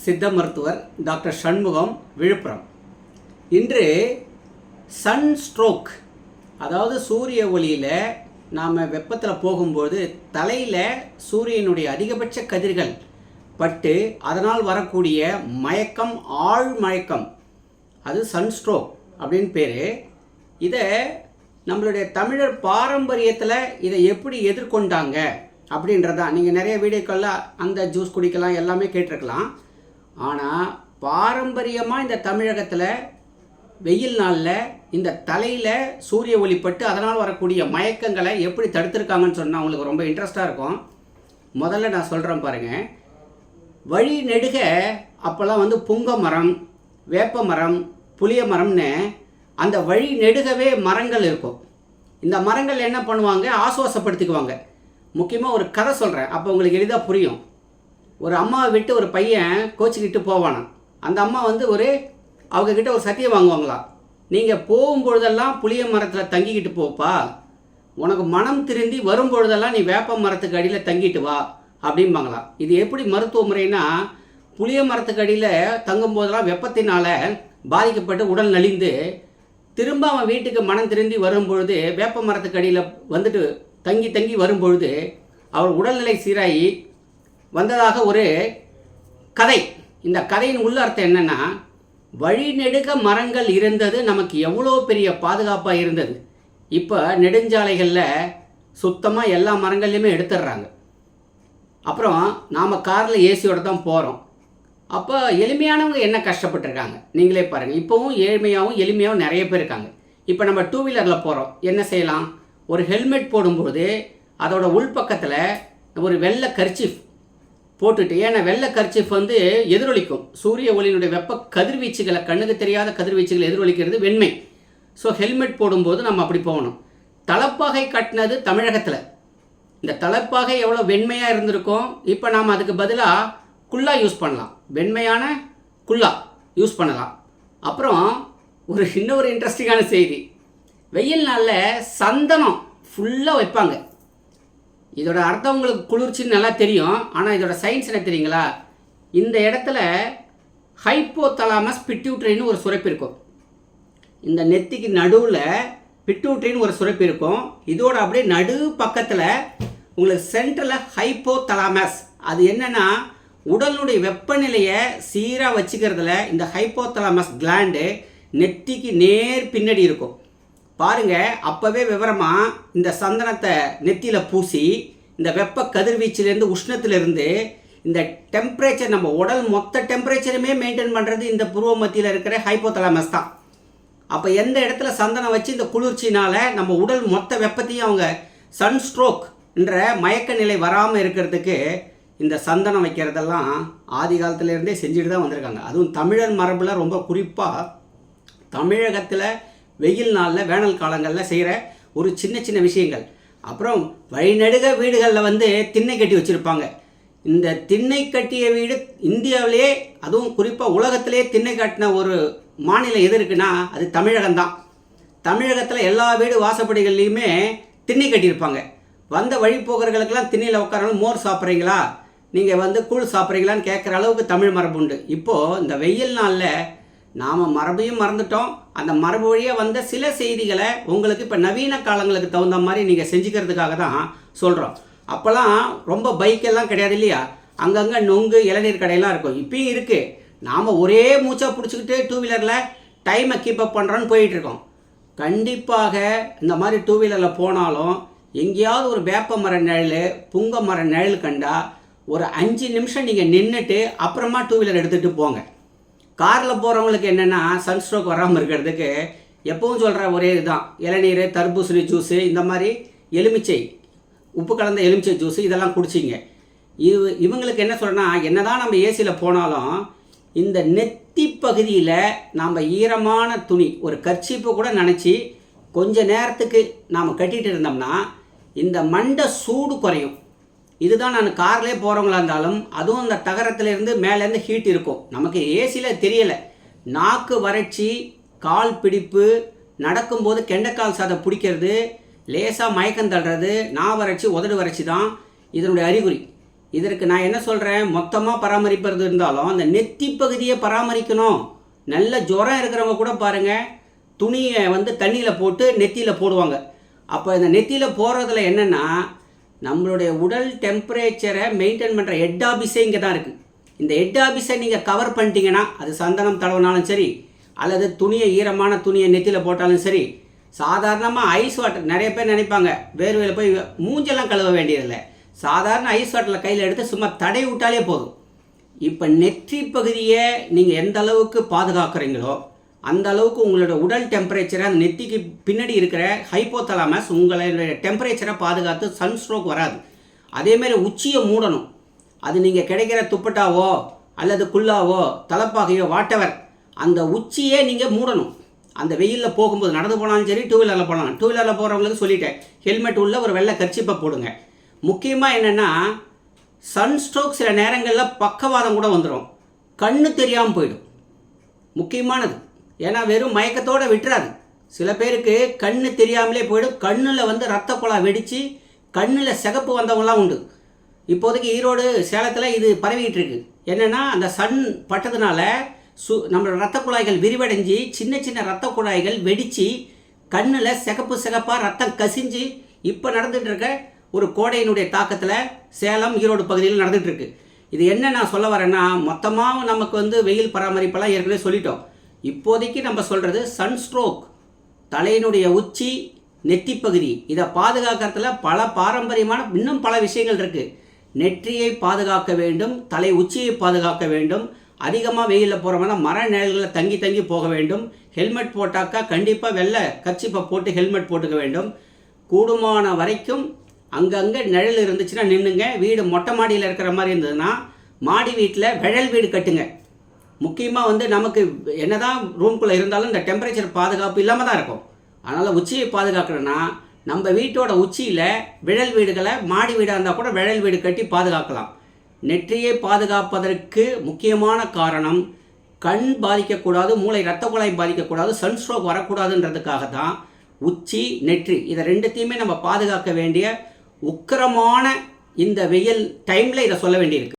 சித்த மருத்துவர் டாக்டர் சண்முகம், விழுப்புரம். இன்று சன் ஸ்ட்ரோக், அதாவது சூரிய ஒளியில் நாம் வெப்பத்தில் போகும்போது தலையில் சூரியனுடைய அதிகபட்ச கதிர்கள் பட்டு அதனால் வரக்கூடிய மயக்கம், ஆழ் மயக்கம், அது சன் ஸ்ட்ரோக் அப்படின்னு பேர். இதை நம்மளுடைய தமிழர் பாரம்பரியத்தில் இதை எப்படி எதிர்கொண்டாங்க அப்படின்றதான். நீங்கள் நிறைய வீடியோக்களில் அந்த ஜூஸ் குடிக்கலாம் எல்லாமே கேட்டிருக்கலாம். ஆனால் பாரம்பரியமாக இந்த தமிழகத்தில் வெயில் நாளில் இந்த தலையில் சூரிய ஒளிப்பட்டு அதனால் வரக்கூடிய மயக்கங்களை எப்படி தடுத்துருக்காங்கன்னு சொன்னால் உங்களுக்கு ரொம்ப இன்ட்ரெஸ்டாக இருக்கும். முதல்ல நான் சொல்கிறேன் பாருங்கள். வழி நெடுக அப்போல்லாம் புங்க மரம், வேப்ப மரம், புளிய மரம்னு அந்த வழி நெடுகவே மரங்கள் இருக்கும். இந்த மரங்கள் என்ன பண்ணுவாங்க, ஆசுவாசப்படுத்திக்குவாங்க. முக்கியமாக ஒரு கதை சொல்கிறேன், அப்போ உங்களுக்கு எளிதாக புரியும். ஒரு அம்மாவை விட்டு ஒரு பையன் கோச்சிக்கிட்டு போவானான். அந்த அம்மா அவங்கக்கிட்ட ஒரு சத்தியம் வாங்குவாங்களாம். நீங்கள் போகும்பொழுதெல்லாம் புளிய மரத்தில் தங்கிக்கிட்டு போப்பா, உனக்கு மனம் திருந்தி வரும்பொழுதெல்லாம் நீ வேப்ப மரத்துக்கு அடியில் தங்கிட்டு வா அப்படிம்பாங்களாம். இது எப்படி மருத்துவ முறைன்னா, புளிய மரத்துக்கு அடியில் தங்கும்போதெல்லாம் வெப்பத்தினால் பாதிக்கப்பட்டு உடல் நலிந்து திரும்ப அவன் வீட்டுக்கு மனம் திருந்தி வரும்பொழுது வேப்ப மரத்துக்கு அடியில் தங்கி வரும்பொழுது அவர் உடல்நிலை சீராகி வந்ததாக ஒரு கதை. இந்த கதையின் உள்ள அர்த்தம் என்னென்னா, வழிநெடுக மரங்கள் இருந்தது நமக்கு எவ்வளோ பெரிய பாதுகாப்பாக இருந்தது. இப்போ நெடுஞ்சாலைகளில் சுத்தமாக எல்லா மரங்கள்லையுமே எடுத்துடுறாங்க. அப்புறம் நாம் காரில் ஏசியோடு தான் போகிறோம். அப்போ எளிமையானவங்க என்ன கஷ்டப்பட்டுருக்காங்க நீங்களே பாருங்கள். இப்போவும் ஏழ்மையாகவும் எளிமையாகவும் நிறைய பேர் இருக்காங்க. இப்போ நம்ம டூ வீலரில் போகிறோம், என்ன செய்யலாம்? ஒரு ஹெல்மெட் போடும்போது அதோட உள்பக்கத்தில் ஒரு வெள்ளை கர்ச்சீஃப் போட்டுட்டு, ஏன்னா வெள்ளை கர்ச்சீஃப் எதிரொலிக்கும் சூரிய ஒளியினுடைய வெப்ப கதிர்வீச்சுகளை, கண்ணுக்கு தெரியாத கதிர்வீச்சுகளை எதிரொலிக்கிறது வெண்மை. ஸோ ஹெல்மெட் போடும்போது நம்ம அப்படி போகணும். தலைப்பாகை கட்டினது தமிழகத்தில். இந்த தலைப்பாகை எவ்வளோ வெண்மையாக இருந்திருக்கும். இப்போ நாம் அதுக்கு பதிலாக குல்லா யூஸ் பண்ணலாம், வெண்மையான குல்லா யூஸ் பண்ணலாம். அப்புறம் இன்னொரு இன்ட்ரெஸ்டிங்கான செய்தி, வெயில் நாளில் சந்தனம் ஃபுல்லாக வைப்பாங்க. இதோட அர்த்தம் உங்களுக்கு குளிர்ச்சின்னு நல்லா தெரியும். ஆனால் இதோட சயின்ஸ் என்ன தெரியுங்களா? இந்த இடத்துல ஹைப்போதலாமஸ் பிட்யூட்ரின்னு ஒரு சுரப்பு இருக்கும். இந்த நெத்திக்கு நடுவில் பிட்யூட்ரின்னு ஒரு சுரப்பு இருக்கும். இதோட அப்படியே நடு பக்கத்தில் உங்களுக்கு சென்ட்ரலில் ஹைப்போதலாமஸ். அது என்னென்னா, உடலுடைய வெப்பநிலையை சீராக வச்சுக்கிறதுல இந்த ஹைப்போதலாமஸ் கிளாண்டு நெத்திக்கு நேர் பின்னாடி இருக்கும். பாருங்கள், அப்போவே விவரமாக இந்த சந்தனத்தை நெத்தியில் பூசி இந்த வெப்ப கதிர்வீச்சிலேருந்து, உஷ்ணத்திலேருந்து இந்த டெம்பரேச்சர், நம்ம உடல் மொத்த டெம்பரேச்சருமே மெயின்டைன் பண்ணுறது இந்த புருவ மத்தியில் இருக்கிற ஹைப்போதலாமஸ் தான். அப்போ எந்த இடத்துல சந்தனம் வச்சு இந்த குளிர்ச்சினால் நம்ம உடல் மொத்த வெப்பத்தையும் அவங்க சன்ஸ்ட்ரோக் என்ற மயக்க நிலை வராமல் இருக்கிறதுக்கு இந்த சந்தனம் வைக்கிறதெல்லாம் ஆதி காலத்திலேருந்தே செஞ்சுட்டு தான் வந்திருக்காங்க. அதுவும் தமிழர் மரபில் ரொம்ப குறிப்பாக தமிழகத்தில் வெயில் நாளில், வேனல் காலங்களில் செய்கிற ஒரு சின்ன சின்ன விஷயங்கள். அப்புறம் வழிநடுக வீடுகளில் திண்ணை கட்டி வச்சுருப்பாங்க. இந்த திண்ணை கட்டிய வீடு இந்தியாவிலே, அதுவும் குறிப்பாக உலகத்திலே திண்ணை கட்டின ஒரு மாநிலம் எது இருக்குன்னா அது தமிழகம்தான். தமிழகத்தில் எல்லா வீடு வாசப்படிகள்லையுமே திண்ணை கட்டியிருப்பாங்க. வந்த வழி போகிறவர்களுக்கெல்லாம் திண்ணையில் உட்காரணும். மோர் சாப்பிட்றீங்களா, நீங்கள் கூழ் சாப்பிட்றீங்களான்னு கேட்குற அளவுக்கு தமிழ் மரபு உண்டு. இப்போது இந்த வெயில் நாளில் நாம் மரபையும் மறந்துட்டோம். அந்த மரபு வழியாக வந்த சில செய்திகளை உங்களுக்கு இப்போ நவீன காலங்களுக்கு தகுந்த மாதிரி நீங்கள் செஞ்சுக்கிறதுக்காக தான் சொல்கிறோம். அப்போல்லாம் ரொம்ப பைக்கெல்லாம் கிடையாது இல்லையா? அங்கங்கே நொங்கு, இளநீர் கடையெல்லாம் இருக்கும். இப்பயும் இருக்குது. நாம் ஒரே மூச்சாக பிடிச்சிக்கிட்டு டூ வீலரில் டைமை கீப்பப் பண்ணுறோன்னு போயிட்டுருக்கோம். கண்டிப்பாக இந்த மாதிரி டூ வீலரில் போனாலும் எங்கேயாவது ஒரு வேப்ப மர நிழல், புங்க மர நிழல் கண்டா ஒரு 5 நிமிஷம் நீங்கள் நின்றுட்டு அப்புறமா டூ வீலர் எடுத்துகிட்டு போங்க. காரில் போகிறவங்களுக்கு என்னென்னா, சன்ஸ்ட்ரோக் வராமல் இருக்கிறதுக்கு எப்பவும் சொல்கிற ஒரே இதுதான், இளநீர், தர்பூசணி ஜூஸு, இந்த மாதிரி எலுமிச்சை, உப்பு கலந்த எலுமிச்சை ஜூஸு இதெல்லாம் குடிச்சிங்க. இவங்களுக்கு என்ன சொல்கிறேன்னா, என்ன தான் நம்ம ஏசியில் போனாலும் இந்த நெத்தி பகுதியில் நாம் ஈரமான துணி, ஒரு கர்ச்சீப்பை கூட நினச்சி கொஞ்ச நேரத்துக்கு நாம் கட்டிகிட்டு இருந்தோம்னா இந்த மண்டை சூடு குறையும். இதுதான் நான் கார்லேயே போகிறவங்களா இருந்தாலும், அதுவும் அந்த தகரத்துலேருந்து மேலேருந்து ஹீட் இருக்கும். நமக்கு ஏசியில் தெரியலை. நாக்கு வறட்சி, கால் பிடிப்பு, நடக்கும்போது கெண்டைக்கால் சாதை பிடிக்கிறது, லேசாக மயக்கம் தள்ளுறது, நா வறட்சி, உதடு வறட்சி தான் இதனுடைய அறிகுறி. இதற்கு நான் என்ன சொல்கிறேன், மொத்தமாக பராமரிப்பது இருந்தாலும் அந்த நெத்தி பகுதியை பராமரிக்கணும். நல்ல ஜுரம் இருக்கிறவங்க கூட பாருங்கள், துணியை வந்து தண்ணியில் போட்டு நெத்தியில் போடுவாங்க. அப்போ இந்த நெத்தியில் போடுறதுல என்னென்னா, நம்மளுடைய உடல் டெம்பரேச்சரை மெயின்டைன் பண்ணுற ஹெட் ஆஃபீஸே இங்கே தான் இருக்குது. இந்த ஹெட் ஆஃபீஸை நீங்கள் கவர் பண்ணிட்டீங்கன்னா, அது சந்தனம் தடவினாலும் சரி, அல்லது துணியை ஈரமான துணியை நெத்தியில் போட்டாலும் சரி, சாதாரணமாக ஐஸ் வாட்டர், நிறைய பேர் நினைப்பாங்க வேர்வையில் போய் மூஞ்செல்லாம் கழுவ வேண்டியதில்லை, சாதாரண ஐஸ் வாட்டரில் கையில் எடுத்து சும்மா தடை விட்டாலே போதும். இப்போ நெற்றி பகுதியை நீங்கள் எந்த அளவுக்கு பாதுகாக்கிறீங்களோ அந்த அளவுக்கு உங்களோட உடல் டெம்பரேச்சரை, அந்த நெத்திக்கு பின்னாடி இருக்கிற ஹைப்போதலாமஸ் உங்களுடைய டெம்பரேச்சரை பாதுகாத்து சன்ஸ்ட்ரோக் வராது. அதேமாதிரி உச்சியை மூடணும். அது நீங்கள் கிடைக்கிற துப்பட்டாவோ அல்லது குல்லாவோ தலைப்பாகையோ வாட்டவர், அந்த உச்சியே நீங்கள் மூடணும். அந்த வெயிலில் போகும்போது நடந்து போனாலும் சரி, டூ வீலரில் போனாலும். டூ வீலரில் போகிறவங்களுக்கு சொல்லிட்டேன், ஹெல்மெட் உள்ள ஒரு வெள்ளை கர்ச்சிப்பை போடுங்க. முக்கியமாக என்னென்னா, சன்ஸ்ட்ரோக் சில நேரங்களில் பக்கவாதம் கூட வந்துடும், கண்ணு தெரியாமல் போயிடும். முக்கியமானது, ஏன்னா வெறும் மயக்கத்தோடு விட்டுறாது. சில பேருக்கு கண்ணு தெரியாமலே போயிடும். கண்ணில் வந்து ரத்த குழாய் வெடித்து கண்ணில் சிகப்பு வந்தவங்களாம் உண்டு. இப்போதைக்கு ஈரோடு, சேலத்தில் இது பரவிக்கிட்டு இருக்கு. என்னென்னா, அந்த சன் பட்டதுனால நம்மளோட ரத்த குழாய்கள் விரிவடைஞ்சு சின்ன சின்ன ரத்த குழாய்கள் வெடித்து கண்ணில் சிகப்பு சிகப்பாக ரத்தம் கசிஞ்சு இப்போ நடந்துகிட்டு இருக்க ஒரு கோடையினுடைய தாக்கத்தில் சேலம், ஈரோடு பகுதியில் நடந்துகிட்ருக்கு. இது என்ன நான் சொல்ல வரேன்னா, மொத்தமாக நமக்கு வந்து வெயில் பராமரிப்பெல்லாம் ஏற்கனவே சொல்லிட்டோம். இப்போதைக்கு நம்ம சொல்கிறது சன்ஸ்ட்ரோக், தலையினுடைய உச்சி, நெத்தி பகுதி, இதை பாதுகாக்கிறதுல பல பாரம்பரியமான இன்னும் பல விஷயங்கள் இருக்குது. நெற்றியை பாதுகாக்க வேண்டும், தலை உச்சியை பாதுகாக்க வேண்டும். அதிகமாக வெயிலில் போகிறவங்க மர நிழல்களில் தங்கி தங்கி போக வேண்டும். ஹெல்மெட் போட்டாக்கா கண்டிப்பாக வெள்ளை கர்ச்சிப்பை போட்டு ஹெல்மெட் போட்டுக்க வேண்டும். கூடுமான வரைக்கும் அங்கங்கே நிழல் இருந்துச்சுன்னா நின்றுங்க. வீடு மொட்டை மாடியில் இருக்கிற மாதிரி இருந்ததுன்னா மாடி வீட்டில் விழல் வீடு கட்டுங்க. முக்கியமாக வந்து நமக்கு என்னதான் ரூம்குள்ளே இருந்தாலும் இந்த டெம்பரேச்சர் பாதுகாப்பு இல்லாமல் தான் இருக்கும். அதனால் உச்சியை பாதுகாக்கணும்னா நம்ம வீட்டோட உச்சியில் விழல் வீடுகளை, மாடி வீடாக இருந்தால் கூட விழல் வீடு கட்டி பாதுகாக்கலாம். நெற்றியை பாதுகாப்பதற்கு முக்கியமான காரணம், கண் பாதிக்கக்கூடாது, மூளை இரத்த குழாய் பாதிக்கக்கூடாது, சன்ஸ்ட்ரோக் வரக்கூடாதுன்றதுக்காக தான் உச்சி, நெற்றி இதை ரெண்டுத்தையுமே நம்ம பாதுகாக்க வேண்டிய உக்கிரமான இந்த வெயில் டைமில் இதை சொல்ல வேண்டியிருக்கு.